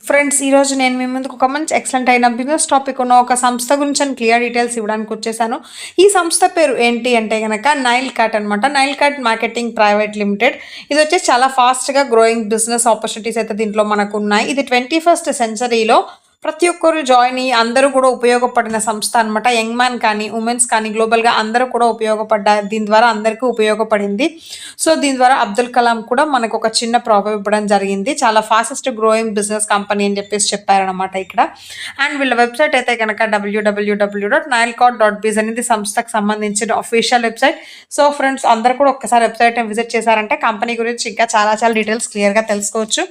Friends, ఈరోజు నేను మీ ముందుకు ఒక మంచి ఎక్సలెంట్ అయిన బిజినెస్ టాపిక్ ఉన్న ఒక సంస్థ గురించి క్లియర్ డీటెయిల్స్ ఇవ్వడానికి వచ్చేసాను. ఈ సంస్థ పేరు ఏంటి అంటే గనక నైల్ కట్ అనమాట. Nail cut marketing private limited. ఇది వచ్చేసి చాలా ఫాస్ట్‌గా గ్రోయింగ్ బిజినెస్ ఆపర్చునిటీస్ అయితే దీంట్లో మనకున్నాయి. ఇది 21st సెంచరీలో ప్రతి ఒక్కరు జాయిన్ అయ్యి అందరూ కూడా ఉపయోగపడిన సంస్థ అనమాట. యంగ్ మ్యాన్ కానీ, ఉమెన్స్ కానీ గ్లోబల్‌గా అందరూ కూడా ఉపయోగపడ్డారు. దీని ద్వారా అందరికీ ఉపయోగపడింది. సో, దీని ద్వారా అబ్దుల్ కలాం కూడా మనకు ఒక చిన్న ప్రాబ్ ఇవ్వడం జరిగింది. చాలా ఫాస్టెస్ట్ గ్రోయింగ్ బిజినెస్ కంపెనీ అని చెప్పేసి చెప్పారనమాట ఇక్కడ. అండ్ వీళ్ళ వెబ్సైట్ అయితే కనుక www.nilecot.biz అనేది సంస్థకు సంబంధించిన అఫీషియల్ వెబ్సైట్. సో ఫ్రెండ్స్, అందరూ కూడా ఒక్కసారి వెబ్సైట్‌ని విజిట్ చేశారంటే కంపెనీ గురించి ఇంకా చాలా చాలా డీటెయిల్స్ క్లియర్‌గా తెలుసుకోవచ్చు.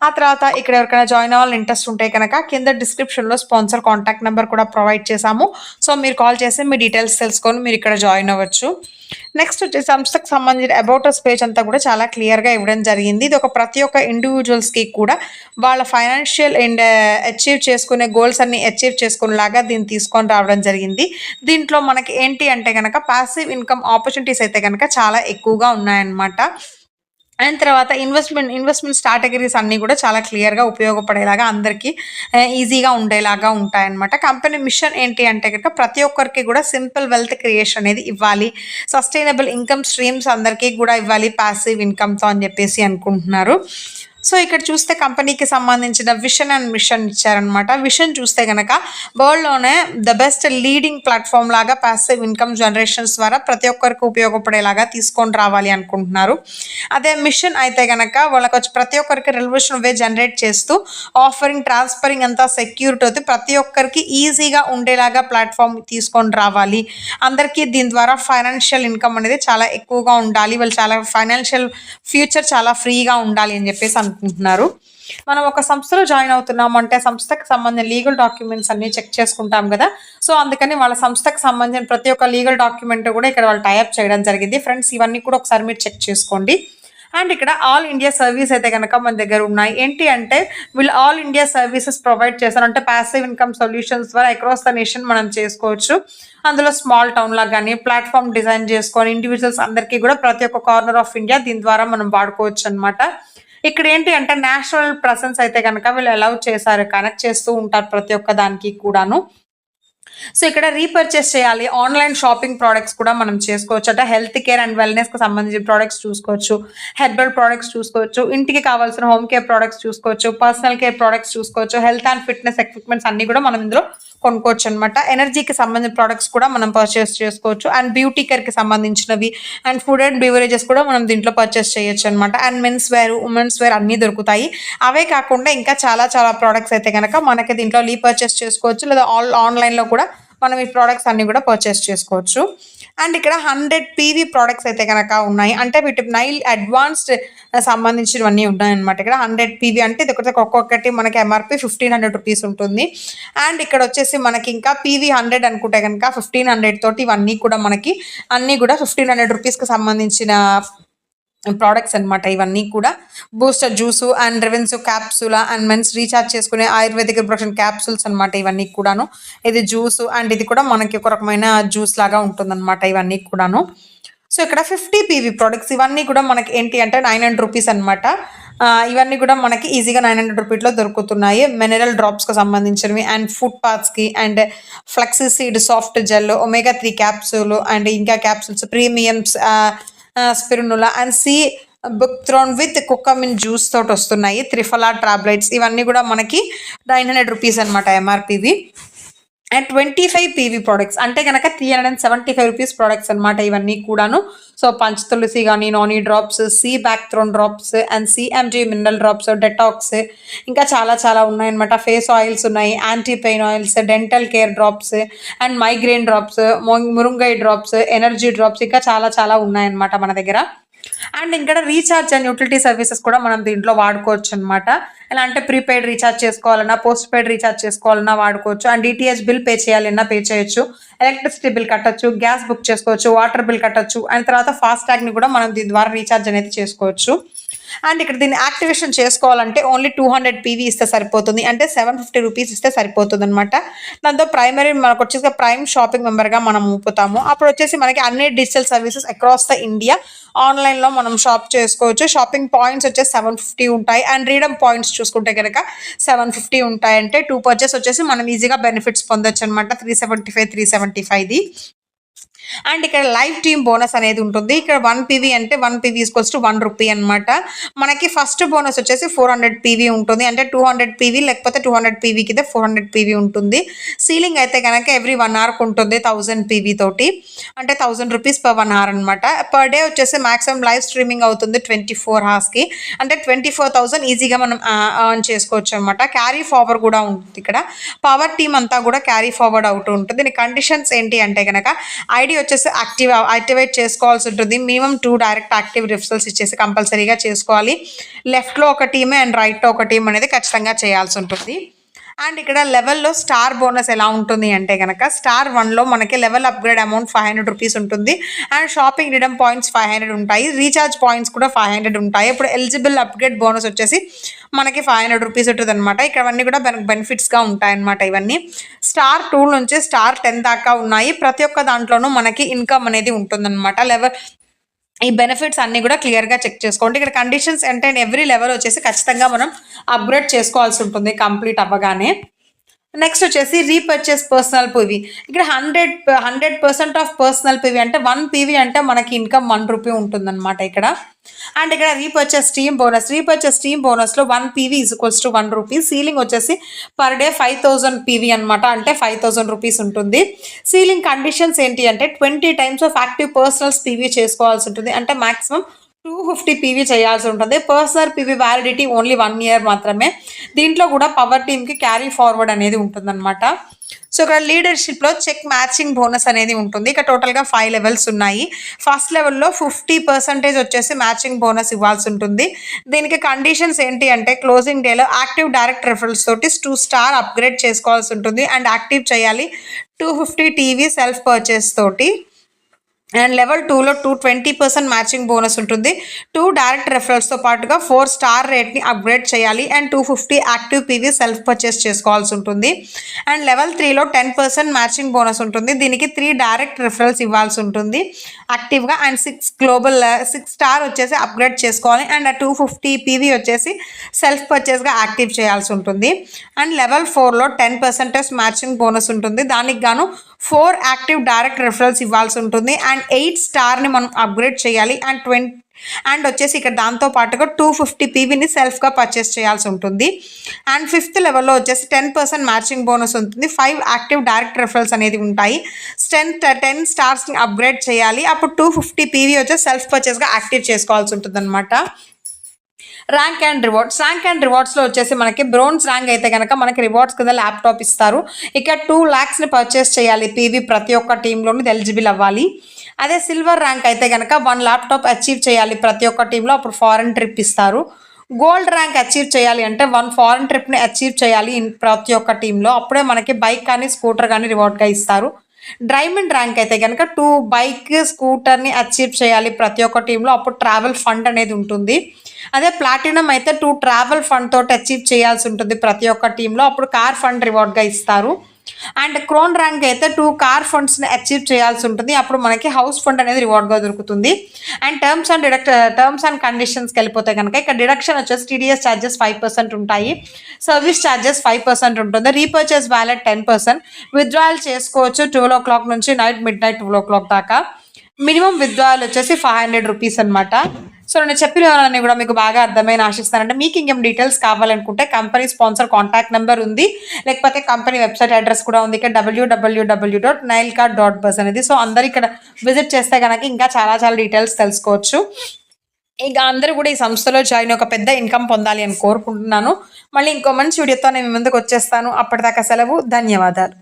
ఆ తర్వాత ఇక్కడ ఎవరికైనా జాయిన్ అవ్వాలని ఇంట్రెస్ట్ ఉంటే కనుక కింద డిస్క్రిప్షన్‌లో స్పాన్సర్ కాంటాక్ట్ నెంబర్ కూడా ప్రొవైడ్ చేశాము. సో మీరు కాల్ చేసి మీ డీటెయిల్స్ తెలుసుకొని మీరు ఇక్కడ జాయిన్ అవ్వచ్చు. నెక్స్ట్ వచ్చేసి సంస్థకు సంబంధించిన అబౌట్ అస్ పేజ్ అంతా కూడా చాలా క్లియర్‌గా ఇవ్వడం జరిగింది. ఇది ఒక ప్రతి ఒక్క ఇండివిజువల్స్‌కి కూడా వాళ్ళ ఫైనాన్షియల్ అండ్ అచీవ్ చేసుకునే గోల్స్ అన్ని అచీవ్ చేసుకునేలాగా దీన్ని తీసుకొని రావడం జరిగింది. దీంట్లో మనకి ఏంటి అంటే గనక పాసివ్ ఇన్‌కమ్ ఆపర్చునిటీస్ అయితే గనక చాలా ఎక్కువగా ఉన్నాయన్నమాట. అండ్ తర్వాత ఇన్వెస్ట్‌మెంట్ స్ట్రాటజీస్ అన్నీ కూడా చాలా క్లియర్‌గా ఉపయోగపడేలాగా అందరికీ ఈజీగా ఉండేలాగా ఉంటాయన్నమాట. కంపెనీ మిషన్ ఏంటి అంటే గనక ప్రతి ఒక్కరికి కూడా సింపుల్ వెల్త్ క్రియేషన్ అనేది ఇవ్వాలి. సస్టైనబుల్ ఇన్‌కమ్ స్ట్రీమ్స్ అందరికీ కూడా ఇవ్వాలి పాసివ్ ఇన్‌కమ్‌తో అని చెప్పేసి అనుకుంటున్నారు. సో ఇక్కడ చూస్తే కంపెనీకి సంబంధించిన విషన్ అండ్ మిషన్ ఇచ్చారనమాట. విషన్ చూస్తే గనక వరల్డ్‌లోనే ద బెస్ట్ లీడింగ్ ప్లాట్‌ఫామ్ లాగా పాసివ్ ఇన్‌కమ్ జనరేషన్స్ ద్వారా ప్రతి ఒక్కరికి ఉపయోగపడేలాగా తీసుకొని రావాలి అనుకుంటున్నారు. అదే మిషన్ అయితే గనక వాళ్ళకొచ్చి ప్రతి ఒక్కరికి రెవల్యూషన్ వే జనరేట్ చేస్తూ ఆఫరింగ్, ట్రాన్స్‌ఫరింగ్ అంతా సెక్యూరిటీతో ప్రతి ఒక్కరికి ఈజీగా ఉండేలాగా ప్లాట్‌ఫామ్ తీసుకొని రావాలి. అందరికీ దీని ద్వారా ఫైనాన్షియల్ ఇన్‌కమ్ అనేది చాలా ఎక్కువగా ఉండాలి. వాళ్ళు చాలా ఫైనాన్షియల్ ఫ్యూచర్ చాలా ఫ్రీగా ఉండాలి అని చెప్పేసి అనుకుంటున్నారు. మనం ఒక సంస్థలో జాయిన్ అవుతున్నాం అంటే సంస్థకు సంబంధించిన లీగల్ డాక్యుమెంట్స్ అన్ని చెక్ చేసుకుంటాం కదా. సో అందుకని వాళ్ళ సంస్థకు సంబంధించిన ప్రతి ఒక్క లీగల్ డాక్యుమెంట్ కూడా ఇక్కడ వాళ్ళు టైప్ చేయడం జరిగింది. ఫ్రెండ్స్, ఇవన్నీ కూడా ఒకసారి మీరు చెక్ చేసుకోండి. అండ్ ఇక్కడ ఆల్ ఇండియా సర్వీస్ అయితే కనుక మన దగ్గర ఉన్నాయి. ఏంటి అంటే వీళ్ళు ఆల్ ఇండియా సర్వీసెస్ ప్రొవైడ్ చేస్తారు. అంటే పాసివ్ ఇన్కమ్ సొల్యూషన్స్ ద్వారా అక్రాస్ ద నేషన్ మనం చేసుకోవచ్చు. అందులో స్మాల్ టౌన్ లా కానీ ప్లాట్ఫామ్ డిజైన్ చేసుకొని ఇండివిజువల్స్ అందరికీ కూడా ప్రతి ఒక్క కార్నర్ ఆఫ్ ఇండియా దీని ద్వారా మనం వాడుకోవచ్చు అనమాట. ఇక్కడ ఏంటి అంటే నేషనల్ ప్రెసెన్స్ అయితే కనుక వీళ్ళు అలౌ చేశారు, కనెక్ట్ చేస్తూ ఉంటారు ప్రతి ఒక్క దానికి కూడాను. సో ఇక్కడ రీపర్చేస్ చేయాలి. ఆన్లైన్ షాపింగ్ ప్రోడక్ట్స్ కూడా మనం చేసుకోవచ్చు. అంటే హెల్త్ కేర్ అండ్ వెల్నెస్‌కి సంబంధించిన ప్రోడక్ట్స్ చూసుకోవచ్చు. హెర్బల్ ప్రోడక్ట్స్ చూసుకోవచ్చు. ఇంటికి కావాల్సిన హోమ్ కేర్ ప్రోడక్ట్స్ చూసుకోవచ్చు. పర్సనల్ కేర్ ప్రోడక్ట్స్ చూసుకోవచ్చు. హెల్త్ అండ్ ఫిట్‌నెస్ ఎక్విప్‌మెంట్స్ అన్నీ కూడా మనం ఇందులో కొనుక్కోవచ్చు అనమాట. ఎనర్జీకి సంబంధించిన ప్రోడక్ట్స్ కూడా మనం పర్చేస్ చేసుకోవచ్చు. అండ్ బ్యూటీ కేర్‌కి సంబంధించినవి అండ్ ఫుడ్ అండ్ బెవరేజెస్ కూడా మనం దీంట్లో పర్చేస్ చేయొచ్చు అనమాట. And men's wear, women's wear అన్నీ దొరుకుతాయి. అవే కాకుండా ఇంకా చాలా చాలా ప్రోడక్ట్స్ అయితే గనక మనకి దీంట్లో రీపర్చేస్ చేసుకోవచ్చు. లేదా ఆన్‌లైన్‌లో కూడా మనం ఈ ప్రోడక్ట్స్ అన్ని కూడా పర్చేస్ చేసుకోవచ్చు. అండ్ ఇక్కడ 100 పీవీ ప్రోడక్ట్స్ అయితే కనుక ఉన్నాయి. అంటే వీటి నైల్ అడ్వాన్స్డ్ సంబంధించినవన్నీ ఉన్నాయన్నమాట. ఇక్కడ 100 పీవీ అంటే ఇది ఒక్కొక్కటి మనకి ఎంఆర్పి ₹1500 ఉంటుంది. అండ్ ఇక్కడ వచ్చేసి మనకి ఇంకా పీవీ 100 అనుకుంటే కనుక 1500 తోటి ఇవన్నీ కూడా మనకి అన్నీ కూడా ₹1500కి సంబంధించిన ప్రోడక్ట్స్ అనమాట. ఇవన్నీ కూడా బూస్టర్ జ్యూసు అండ్ రెవెన్సూ క్యాప్సూలా అండ్ మెన్స్ రీఛార్జ్ చేసుకునే ఆయుర్వేదిక్ ప్రొడక్షన్ క్యాప్సూల్స్ అనమాట. ఇవన్నీ కూడాను ఇది జ్యూసు అండ్ ఇది కూడా మనకి ఒక రకమైన జ్యూస్ లాగా ఉంటుందన్నమాట. ఇవన్నీ కూడాను. సో ఇక్కడ 50 పీవీ ప్రొడక్ట్స్ ఇవన్నీ కూడా మనకి ఏంటి అంటే ₹900 అనమాట. ఇవన్నీ కూడా మనకి ఈజీగా ₹900లో దొరుకుతున్నాయి. మినరల్ డ్రాప్స్‌కి సంబంధించినవి అండ్ ఫుడ్ పార్ట్స్‌కి and flax seed soft gel, omega 3 capsule and ఇంకా capsules premiums spirulina and sea buckthorn with curcumin juice తోటి వస్తున్నాయి. త్రిఫలా టాబ్లెట్స్ ఇవన్నీ కూడా మనకి ₹900 అనమాట ఎంఆర్పివి. అండ్ 25 పీవీ ప్రొడక్ట్స్ అంటే కనుక ₹375 ప్రొడక్ట్స్ అనమాట ఇవన్నీ కూడాను. సో పంచ్ తులసి కానీ, noni drops, sea buckthorn drops and CMG mineral drops, detox ఇంకా చాలా చాలా ఉన్నాయన్నమాట. ఫేస్ ఆయిల్స్ ఉన్నాయి, anti pain oils, dental care drops and migraine drops, Murungai drops, energy drops ఇంకా చాలా చాలా ఉన్నాయన్నమాట మన దగ్గర. అండ్ ఇక్కడ రీఛార్జ్ అండ్ యూటిలిటీ సర్వీసెస్ కూడా మనం దీంట్లో వాడుకోవచ్చు అనమాట. ఎలా అంటే ప్రీపెయిడ్ రీఛార్జ్ చేసుకోవాలన్నా, పోస్ట్ పెయిడ్ రీఛార్జ్ చేసుకోవాలన్నా వాడుకోవచ్చు. అండ్ డిటిహెచ్ బిల్ పే చేయాలన్నా పే చేయొచ్చు. ఎలక్ట్రిసిటీ బిల్ కట్టొచ్చు, గ్యాస్ బుక్ చేసుకోవచ్చు, వాటర్ బిల్ కట్టొచ్చు. అండ్ తర్వాత ఫాస్ట్ ట్యాగ్ని కూడా మనం దీని ద్వారా రీఛార్జ్ అనేది చేసుకోవచ్చు. అండ్ ఇక్కడ దీన్ని యాక్టివేషన్ చేసుకోవాలంటే ఓన్లీ 200 పీవీ ఇస్తే సరిపోతుంది, అంటే 750 రూపీస్ ఇస్తే సరిపోతుంది అనమాట. దాంతో ప్రైమరీ మనకు వచ్చేసి ప్రైమ్ షాపింగ్ మెంబర్గా మనం ఊపుతాము. అప్పుడు వచ్చేసి మనకి అన్ని digital services across the India ఆన్లైన్లో మనం షాప్ చేసుకోవచ్చు. షాపింగ్ పాయింట్స్ వచ్చేసి 750 ఉంటాయి అండ్ రీడమ్ పాయింట్స్ చూసుకుంటే కనుక 750 ఉంటాయి. అంటే 2 పర్చేస్ వచ్చేసి మనం ఈజీగా బెనిఫిట్స్ పొందొచ్చు అనమాట. 375 అండ్ ఇక్కడ లైవ్ టీమ్ బోనస్ అనేది ఉంటుంది. ఇక్కడ 1 పీవీ అంటే 1 పీవీ ఈక్వల్స్ టు 1 రూపీ అనమాట. మనకి ఫస్ట్ బోనస్ వచ్చేసి 400 పీవీ ఉంటుంది, అంటే 200 పీవీ లేకపోతే 200 పీవీకి అయితే 400 పీవీ ఉంటుంది. సీలింగ్ అయితే కనుక ఎవ్రీ 1 అవర్కి ఉంటుంది 1000 పీవీ తోటి, అంటే 1000 రూపీస్ పర్ 1 అవర్ అనమాట. పర్ డే వచ్చేసి మాక్సిమం లైవ్ స్ట్రీమింగ్ అవుతుంది 24 అవర్స్కి, అంటే 24,000 ఈజీగా మనం ఎర్న్ చేసుకోవచ్చు అనమాట. క్యారీ ఫార్వర్డ్ కూడా ఉంటుంది. ఇక్కడ పవర్ టీమ్ అంతా కూడా క్యారీ ఫార్వర్డ్ అవుతూ ఉంటుంది. దీని కండిషన్స్ ఏంటి అంటే కనుక ఐడి వచ్చేసి యాక్టివేట్ చేసుకోవాల్సి ఉంటుంది. మినిమం 2 డైరెక్ట్ యాక్టివ్ రిఫరల్స్ ఇచ్చేసి కంపల్సరీగా చేసుకోవాలి. లెఫ్ట్లో ఒక టీమ్ అండ్ రైట్లో ఒక టీమ్ అనేది ఖచ్చితంగా చేయాల్సి ఉంటుంది. అండ్ ఇక్కడ లెవెల్లో స్టార్ బోనస్ ఎలా ఉంటుంది అంటే కనుక స్టార్ 1లో మనకి లెవెల్ అప్గ్రేడ్ అమౌంట్ 500 రూపీస్ ఉంటుంది అండ్ షాపింగ్ రిడమ్ పాయింట్స్ 500 ఉంటాయి, రీఛార్జ్ పాయింట్స్ కూడా 500 ఉంటాయి. ఇప్పుడు ఎలిజిబుల్ అప్గ్రేడ్ బోనస్ వచ్చేసి మనకి 500 రూపీస్ ఉంటుంది అనమాట. ఇక్కడ అన్నీ కూడా బెనిఫిట్స్గా ఉంటాయన్నమాట. ఇవన్నీ స్టార్ 2 నుంచి స్టార్ 10 దాకా ఉన్నాయి. ప్రతి ఒక్క దాంట్లోనూ మనకి ఇన్కమ్ అనేది ఉంటుందన్నమాట. ఈ బెనిఫిట్స్ అన్నీ కూడా క్లియర్గా చెక్ చేసుకోండి. ఇక్కడ కండిషన్స్ అంటే ఎవ్రీ లెవెల్ వచ్చేసి ఖచ్చితంగా మనం అప్గ్రేడ్ చేసుకోవాల్సి ఉంటుంది కంప్లీట్ అవ్వగానే. నెక్స్ట్ వచ్చేసి రీపర్చేస్ పర్సనల్ పీవీ. ఇక్కడ 100% ఆఫ్ పర్సనల్ పీవీ అంటే 1 పీవీ అంటే మనకి ఇన్కమ్ 1 రూపీ ఉంటుందన్నమాట ఇక్కడ. అండ్ ఇక్కడ రీపర్చేస్ టీమ్ బోనస్లో 1 PV equals to 1 rupee. Ceiling వచ్చేసి పర్ డే 5000 పీవీ అనమాట, అంటే 5000 రూపీస్ ఉంటుంది. సీలింగ్ కండిషన్స్ ఏంటి అంటే 20 times of active personals PV చేసుకోవాల్సి ఉంటుంది, అంటే మాక్సిమం 250 పీవీ చేయాల్సి ఉంటుంది. Personal PV validity only 1 year మాత్రమే. దీంట్లో కూడా పవర్ టీమ్కి క్యారీ ఫార్వర్డ్ అనేది ఉంటుందన్నమాట. సో ఇక్కడ లీడర్షిప్లో చెక్ మ్యాచింగ్ బోనస్ అనేది ఉంటుంది. ఇక్కడ టోటల్గా 5 లెవెల్స్ ఉన్నాయి. ఫస్ట్ లెవెల్లో 50% వచ్చేసి మ్యాచింగ్ బోనస్ ఇవ్వాల్సి ఉంటుంది. దీనికి కండిషన్స్ ఏంటి అంటే క్లోజింగ్ డేలో యాక్టివ్ డైరెక్ట్ రెఫరల్స్ తోటి 2 స్టార్ అప్గ్రేడ్ చేసుకోవాల్సి ఉంటుంది అండ్ యాక్టివ్ చేయాలి 250 టీవీ సెల్ఫ్ పర్చేస్ తోటి. అండ్ లెవెల్ 2లో 20% మ్యాచింగ్ బోనస్ ఉంటుంది. 2 డైరెక్ట్ రెఫరల్స్తో పాటుగా 4 స్టార్ రేట్ని అప్గ్రేడ్ చేయాలి and 250 active PV self purchase చేసుకోవాల్సి ఉంటుంది. అండ్ లెవెల్ 3లో 10% మ్యాచింగ్ బోనస్ ఉంటుంది. దీనికి 3 డైరెక్ట్ రెఫరల్స్ ఇవ్వాల్సి ఉంటుంది యాక్టివ్గా అండ్ 6 స్టార్ వచ్చేసి అప్గ్రేడ్ చేసుకోవాలి అండ్ 250 పీవీ వచ్చేసి సెల్ఫ్ పర్చేస్గా యాక్టివ్ చేయాల్సి ఉంటుంది. అండ్ లెవెల్ 4లో 10% మ్యాచింగ్ బోనస్ ఉంటుంది. దానికి గాను 4 యాక్టివ్ డైరెక్ట్ రెఫరల్స్ ఇవ్వాల్సి ఉంటుంది అండ్ 8 స్టార్ని మనం అప్గ్రేడ్ చేయాలి అండ్ వచ్చేసి ఇక్కడ దాంతో పాటుగా 250 పీవీని సెల్ఫ్గా పర్చేస్ చేయాల్సి ఉంటుంది. అండ్ 5th లెవెల్లో వచ్చేసి 10% మ్యాచింగ్ బోనస్ ఉంటుంది. 5 యాక్టివ్ డైరెక్ట్ రెఫరల్స్ అనేది ఉంటాయి. 10 స్టార్స్ని అప్గ్రేడ్ చేయాలి. అప్పుడు 250 పీవీ వచ్చేసి సెల్ఫ్ పర్చేస్గా యాక్టివ్ చేసుకోవాల్సి ఉంటుంది అనమాట. ర్యాంక్ అండ్ రివార్డ్స్లో వచ్చేసి మనకి బ్రోన్స్ ర్యాంక్ అయితే కనుక మనకి రివార్డ్స్ కింద ల్యాప్టాప్ ఇస్తారు. ఇక్కడ 2 lakhsని పర్చేస్ చేయాలి పీవీ ప్రతి ఒక్క టీంలోని ఎలిజిబుల్ అవ్వాలి. అదే సిల్వర్ ర్యాంక్ అయితే కనుక 1 ల్యాప్టాప్ అచీవ్ చేయాలి ప్రతి ఒక్క టీంలో, అప్పుడు ఫారెన్ ట్రిప్ ఇస్తారు. గోల్డ్ ర్యాంక్ అచీవ్ చేయాలి అంటే 1 ఫారెన్ ట్రిప్ని అచీవ్ చేయాలి ప్రతి ఒక్క టీంలో, అప్పుడే మనకి బైక్ కానీ స్కూటర్ కానీ రివార్డ్గా ఇస్తారు. డైమండ్ ర్యాంక్ అయితే కనుక 2 బైక్ స్కూటర్ని అచీవ్ చేయాలి ప్రతి ఒక్క టీంలో, అప్పుడు ట్రావెల్ ఫండ్ అనేది ఉంటుంది. అదే ప్లాటినం అయితే 2 ట్రావెల్ ఫండ్ తోటి అచీవ్ చేయాల్సి ఉంటుంది ప్రతి ఒక్క టీంలో, అప్పుడు కార్ ఫండ్ రివార్డ్గా ఇస్తారు. అండ్ క్రోన్ ర్యాంక్ అయితే 2 కార్ ఫండ్స్ని అచీవ్ చేయాల్సి ఉంటుంది, అప్పుడు మనకి హౌస్ ఫండ్ అనేది రివార్డ్గా దొరుకుతుంది. అండ్ టర్మ్స్ అండ్ కండిషన్స్కి వెళ్ళిపోతే కనుక ఇక్కడ డిడక్షన్ వచ్చేసి టీడీఎస్ ఛార్జెస్ 5% ఉంటాయి, సర్వీస్ ఛార్జెస్ 5% ఉంటుంది, రీపర్చేస్ వ్యాలెట్ 10%, విత్డ్రాయల్ చేసుకోవచ్చు 12 o'clock నుంచి midnight 12 o'clock దాకా. మినిమం విత్డ్రాయల్ వచ్చేసి 500 రూపీస్ అనమాట. సో నేను చెప్పినవన్నీ కూడా మీకు బాగా అర్థమైన ఆశిస్తానంటే మీకు ఇంకేం డీటెయిల్స్ కావాలనుకుంటే కంపెనీ స్పాన్సర్ కాంటాక్ట్ నెంబర్ ఉంది, లేకపోతే కంపెనీ వెబ్సైట్ అడ్రస్ కూడా ఉంది ఇక్కడ www.nilecard.buzz అనేది. సో అందరు ఇక్కడ విజిట్ చేస్తే కనుక ఇంకా చాలా డీటెయిల్స్ తెలుసుకోవచ్చు. ఇంకా అందరూ కూడా ఈ సంస్థలో జాయిన్ ఒక పెద్ద ఇన్కమ్ పొందాలి అని కోరుకుంటున్నాను. మళ్ళీ ఇంకో మంచి వీడియోతో నేను మీ ముందుకు వచ్చేస్తాను. అప్పటిదాకా సెలవు, ధన్యవాదాలు.